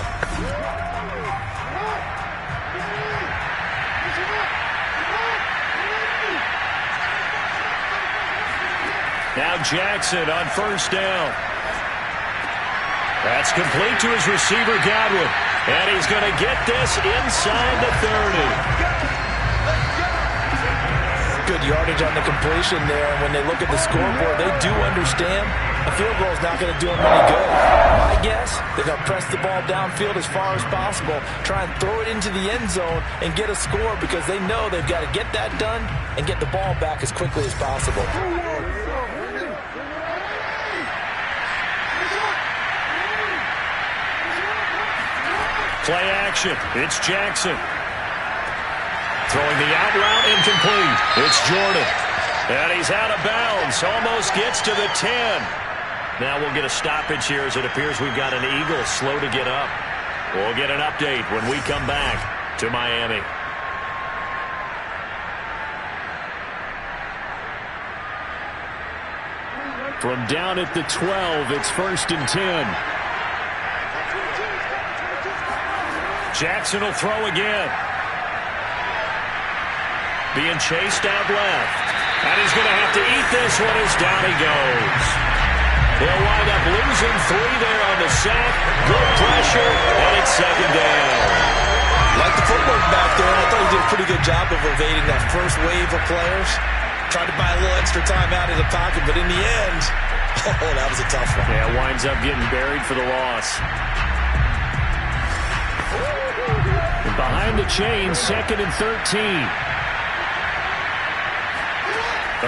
Now Jackson on 1st down. That's complete to his receiver, Godwin. And he's going to get this inside the 30. Good yardage on the completion there. And when they look at the scoreboard, they do understand a field goal is not going to do them any good. My guess, they're going to press the ball downfield as far as possible, try and throw it into the end zone and get a score because they know they've got to get that done and get the ball back as quickly as possible. Play action. It's Jackson. Throwing the out route, incomplete. It's Jordan. And he's out of bounds. Almost gets to the 10. Now we'll get a stoppage here as it appears we've got an Eagle slow to get up. We'll get an update when we come back to Miami. From down at the 12, it's 1st and 10. Jackson will throw again. Being chased out left. And he's going to have to eat this one as down he goes. They'll wind up losing 3 there on the sack. Good pressure, and it's 2nd down. Like the footwork back there, and I thought he did a pretty good job of evading that first wave of players. Tried to buy a little extra time out of the pocket, but in the end, oh, that was a tough one. Yeah, winds up getting buried for the loss. Behind the chains, 2nd and 13.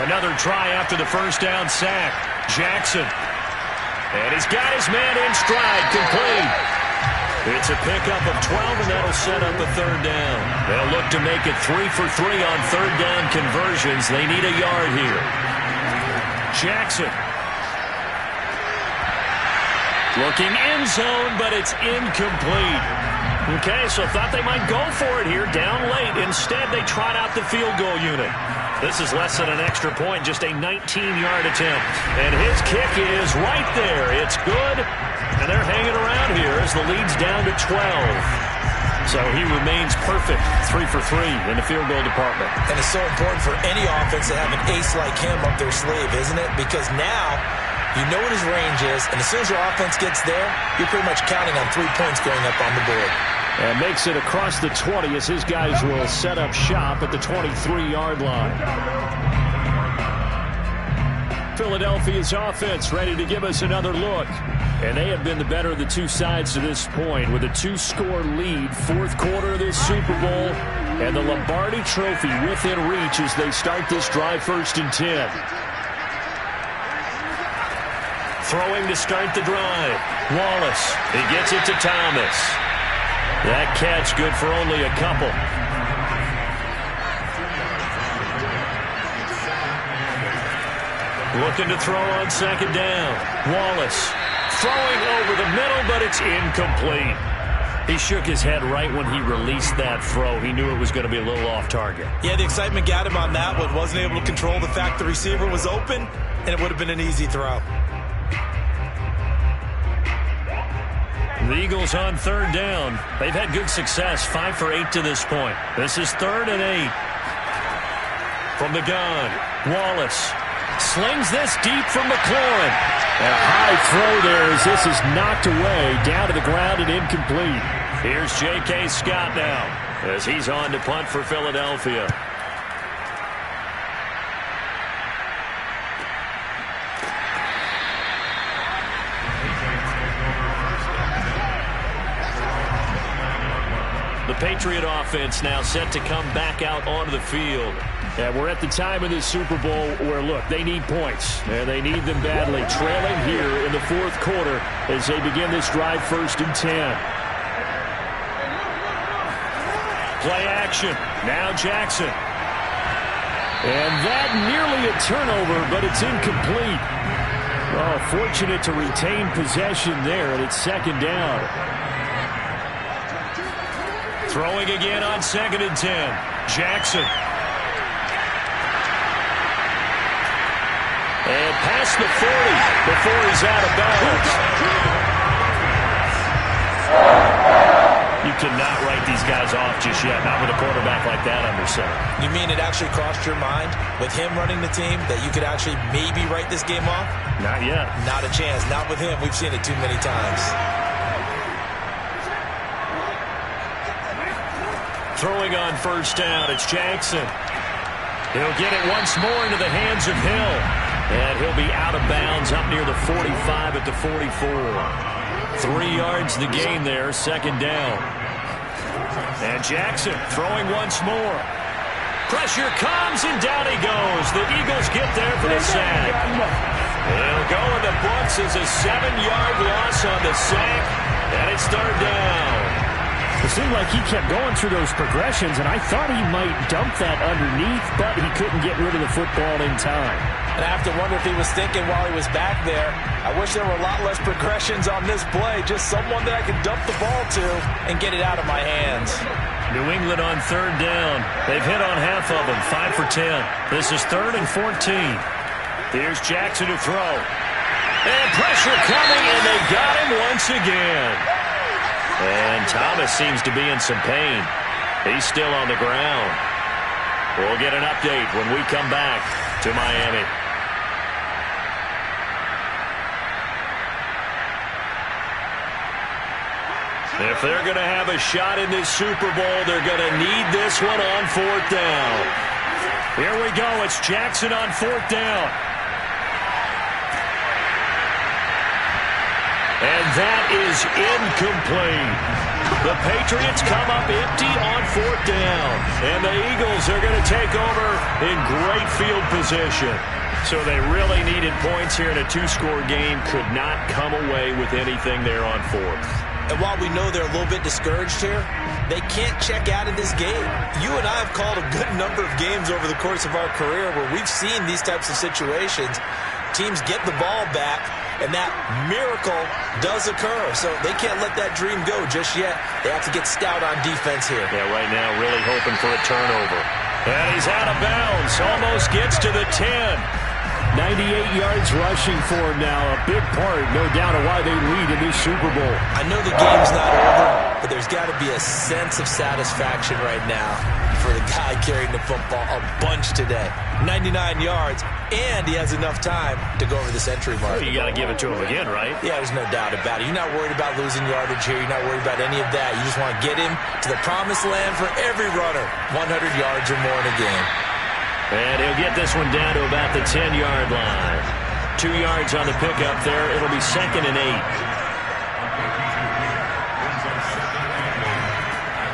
Another try after the first down sack. Jackson. And he's got his man in stride, complete. It's a pickup of 12, and that'll set up a 3rd down. They'll look to make it 3 for 3 on 3rd down conversions. They need a yard here. Jackson. Looking end zone, but it's incomplete. Okay, so thought they might go for it here, down late. Instead, they trot out the field goal unit. This is less than an extra point, just a 19-yard attempt. And his kick is right there. It's good, and they're hanging around here as the lead's down to 12. So he remains perfect, 3 for 3 in the field goal department. And it's so important for any offense to have an ace like him up their sleeve, isn't it? Because now you know what his range is, and as soon as your offense gets there, you're pretty much counting on 3 points going up on the board. And makes it across the 20 as his guys will set up shop at the 23-yard line. Philadelphia's offense ready to give us another look. And they have been the better of the two sides to this point with a 2-score lead. 4th quarter of this Super Bowl. And the Lombardi Trophy within reach as they start this drive 1st and 10. Throwing to start the drive. Wallace. He gets it to Thomas. That catch good for only a couple. Looking to throw on 2nd down. Wallace throwing over the middle, but it's incomplete. He shook his head right when he released that throw. He knew it was going to be a little off target. Yeah, the excitement got him on that one. Wasn't able to control the fact the receiver was open, and it would have been an easy throw. The Eagles on 3rd down. They've had good success, 5 for 8 to this point. This is 3rd and 8. From the gun, Wallace. Slings this deep from McLaurin. And a high throw there as this is knocked away, down to the ground and incomplete. Here's J.K. Scott now as he's on to punt for Philadelphia. The Patriot offense now set to come back out onto the field. And we're at the time of this Super Bowl where, look, they need points. And they need them badly. Trailing here in the fourth quarter as they begin this drive 1st and 10. Play action. Now Jackson. And that nearly a turnover, but it's incomplete. Oh, fortunate to retain possession there, and it's 2nd down. Throwing again on 2nd and 10. Jackson. And past the 40 before he's out of bounds. You cannot write these guys off just yet, not with a quarterback like that under center. You mean it actually crossed your mind with him running the team that you could actually maybe write this game off? Not yet. Not a chance. Not with him. We've seen it too many times. Throwing on 1st down, it's Jackson. He'll get it once more into the hands of Hill. And he'll be out of bounds up near the 45 at the 44. 3 yards the gain there, 2nd down. And Jackson throwing once more. Pressure comes, and down he goes. The Eagles get there for the sack. It'll go in the books as a 7-yard loss on the sack, and it's 3rd down. It seemed like he kept going through those progressions, and I thought he might dump that underneath, but he couldn't get rid of the football in time. And I have to wonder if he was thinking while he was back there, I wish there were a lot less progressions on this play, just someone that I could dump the ball to and get it out of my hands. New England on 3rd down. They've hit on half of them, 5 for 10. This is 3rd and 14. Here's Jackson to throw. And pressure coming, and they got him once again. And Thomas seems to be in some pain. He's still on the ground. We'll get an update when we come back to Miami. If they're going to have a shot in this Super Bowl, they're going to need this one on 4th down. Here we go. It's Jackson on 4th down. And that is incomplete. The Patriots come up empty on 4th down. And the Eagles are going to take over in great field position. So they really needed points here in a 2-score game. Could not come away with anything there on 4th. And while we know they're a little bit discouraged here, they can't check out of this game. You and I have called a good number of games over the course of our career where we've seen these types of situations. Teams get the ball back, and that miracle does occur. So they can't let that dream go just yet. They have to get stout on defense here. Yeah, right now really hoping for a turnover. And he's out of bounds. Almost gets to the 10. 98 yards rushing for him now. A big part, no doubt, of why they lead in this Super Bowl. I know the game's not over, but there's got to be a sense of satisfaction right now for the guy carrying the football a bunch today. 99 yards, and he has enough time to go over this entry mark. Well, you got to give it to him again, right? Yeah, there's no doubt about it. You're not worried about losing yardage here. You're not worried about any of that. You just want to get him to the promised land for every runner. 100 yards or more in a game. And he'll get this one down to about the 10-yard line. 2 yards on the pickup there. It'll be 2nd and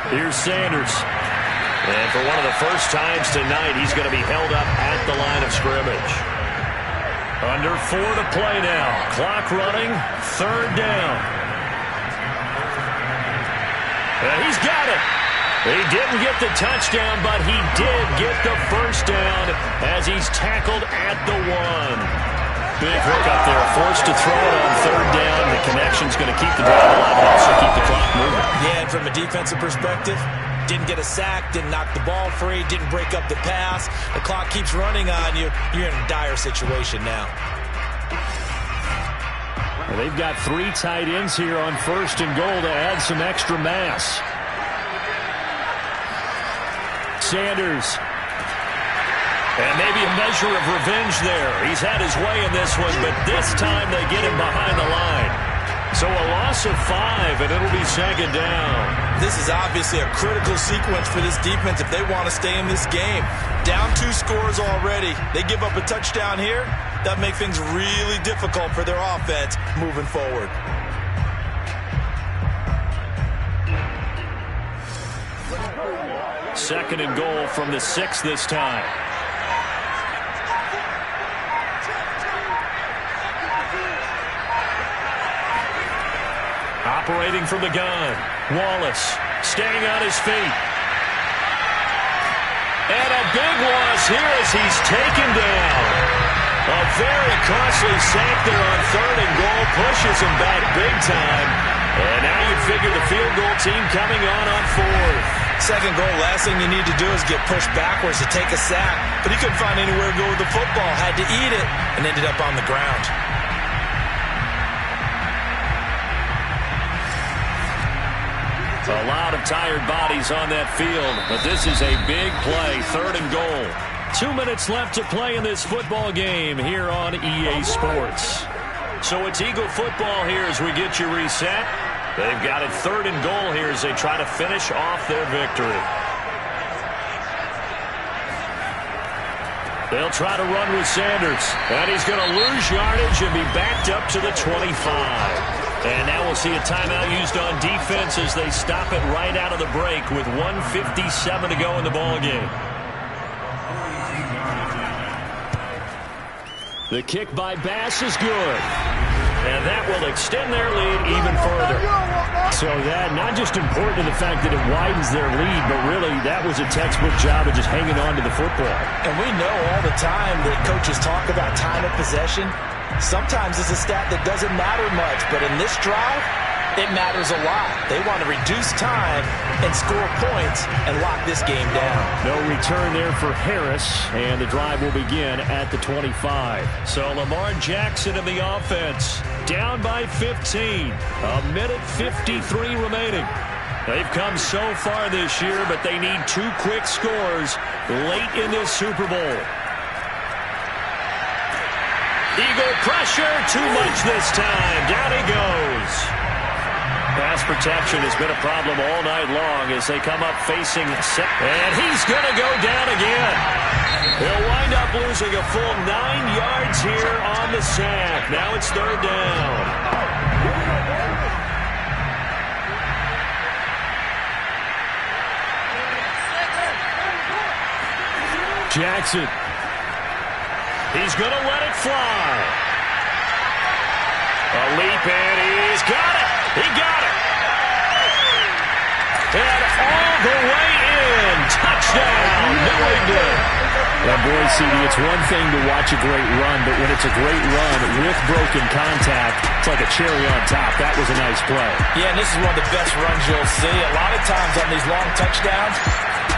8. Here's Sanders. And for one of the first times tonight, he's going to be held up at the line of scrimmage. Under 4 to play now. Clock running. 3rd down. And he's got it. He didn't get the touchdown, but he did get the first down as he's tackled at the 1. Big hook up there, forced to throw it on 3rd down. The connection's going to keep the drive alive and also keep the clock moving. Yeah, and from a defensive perspective, didn't get a sack, didn't knock the ball free, didn't break up the pass. The clock keeps running on you. You're in a dire situation now. Well, they've got 3 tight ends here on 1st and goal to add some extra mass. And maybe a measure of revenge there. He's had his way in this one, but this time they get him behind the line. So a loss of 5, and it'll be second down. This is obviously a critical sequence for this defense if they want to stay in this game. Down 2 scores already. They give up a touchdown here. That makes things really difficult for their offense moving forward. Second and goal from the 6 this time. Operating from the gun, Wallace staying on his feet. And a big loss here as he's taken down. A very costly sack there on 3rd and goal, pushes him back big time. And now you figure the field goal team coming on 4th. Second goal, last thing you need to do is get pushed backwards to take a sack. But he couldn't find anywhere to go with the football, had to eat it, and ended up on the ground. A lot of tired bodies on that field, but this is a big play, 3rd and goal. 2 minutes left to play in this football game here on EA Sports. So it's Eagle football here as we get you reset. They've got it 3rd and goal here as they try to finish off their victory. They'll try to run with Sanders, and he's going to lose yardage and be backed up to the 25. And now we'll see a timeout used on defense as they stop it right out of the break with 1:57 to go in the ballgame. The kick by Bass is good. And that will extend their lead even further. So that not just important to the fact that it widens their lead, but really that was a textbook job of just hanging on to the football. And we know all the time that coaches talk about time of possession. Sometimes it's a stat that doesn't matter much, but in this drive, it matters a lot. They want to reduce time and score points and lock this game down. No return there for Harris, and the drive will begin at the 25. So Lamar Jackson in the offense, down by 15. 1:53 remaining. They've come so far this year, but they need 2 quick scores late in this Super Bowl. Eagle pressure, too much this time. Down he goes. Pass protection has been a problem all night long as they come up facing set. And he's going to go down again. He'll wind up losing a full 9 yards here on the sack. Now it's 3rd down. Jackson. He's going to let it fly. A leap, and he's got it. He got it. And all the way in. Touchdown, New England. Well, boy, CD, it's one thing to watch a great run, but when it's a great run with broken contact, it's like a cherry on top. That was a nice play. Yeah, and this is one of the best runs you'll see. A lot of times on these long touchdowns,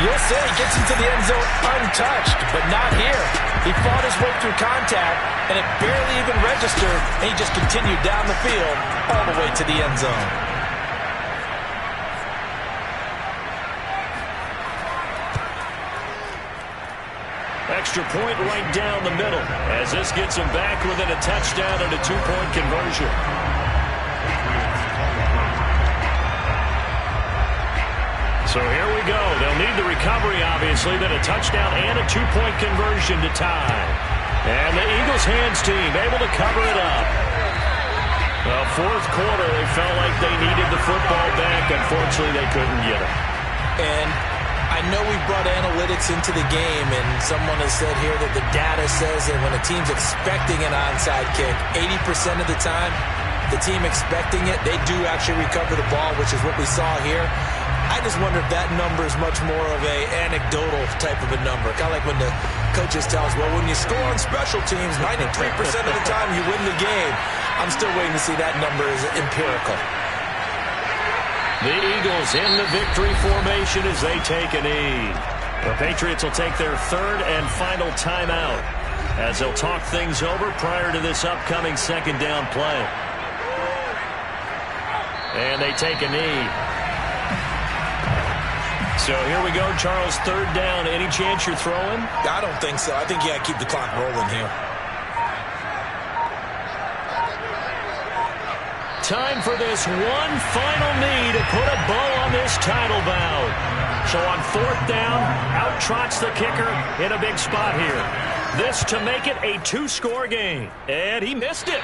you'll say he gets into the end zone untouched, but not here. He fought his way through contact, and it barely even registered, and he just continued down the field all the way to the end zone. Extra point right down the middle as this gets him back within a touchdown and a 2-point conversion. So here we go. They'll need the recovery, obviously, then a touchdown and a 2-point conversion to tie. And the Eagles hands team able to cover it up. Well, 4th quarter, they felt like they needed the football back. Unfortunately, they couldn't get it. And I know we brought analytics into the game, and someone has said here that the data says that when a team's expecting an onside kick, 80% of the time, the team expecting it, they do actually recover the ball, which is what we saw here. I just wonder if that number is much more of a anecdotal type of a number. Kind of like when the coaches tell us, well, when you score on special teams, 93% of the time you win the game. I'm still waiting to see that number is empirical. The Eagles in the victory formation as they take a knee. The Patriots will take their 3rd and final timeout as they'll talk things over prior to this upcoming 2nd down play. And they take a knee. So here we go, Charles, third down. Any chance you're throwing? I don't think so. I think you got to keep the clock rolling here. Time for this one final knee to put a bow on this title bout. So on fourth down, out trots the kicker in a big spot here. This to make it a 2-score game. And he missed it.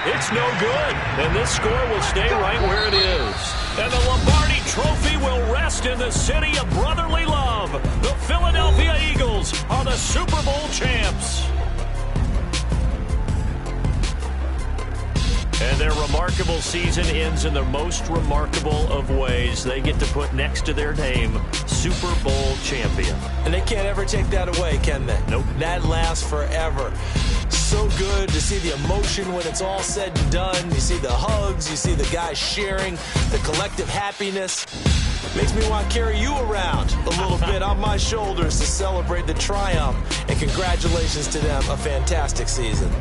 It's no good. And this score will stay right where it is. And the Lombardi Trophy will rest in the city of brotherly love. The Philadelphia Eagles are the Super Bowl champs. And their remarkable season ends in the most remarkable of ways. They get to put next to their name, Super Bowl champion. And they can't ever take that away, can they? Nope. That lasts forever. So good to see the emotion when it's all said and done. You see the hugs, you see the guys sharing, the collective happiness. Makes me want to carry you around a little bit on my shoulders to celebrate the triumph. And congratulations to them, a fantastic season.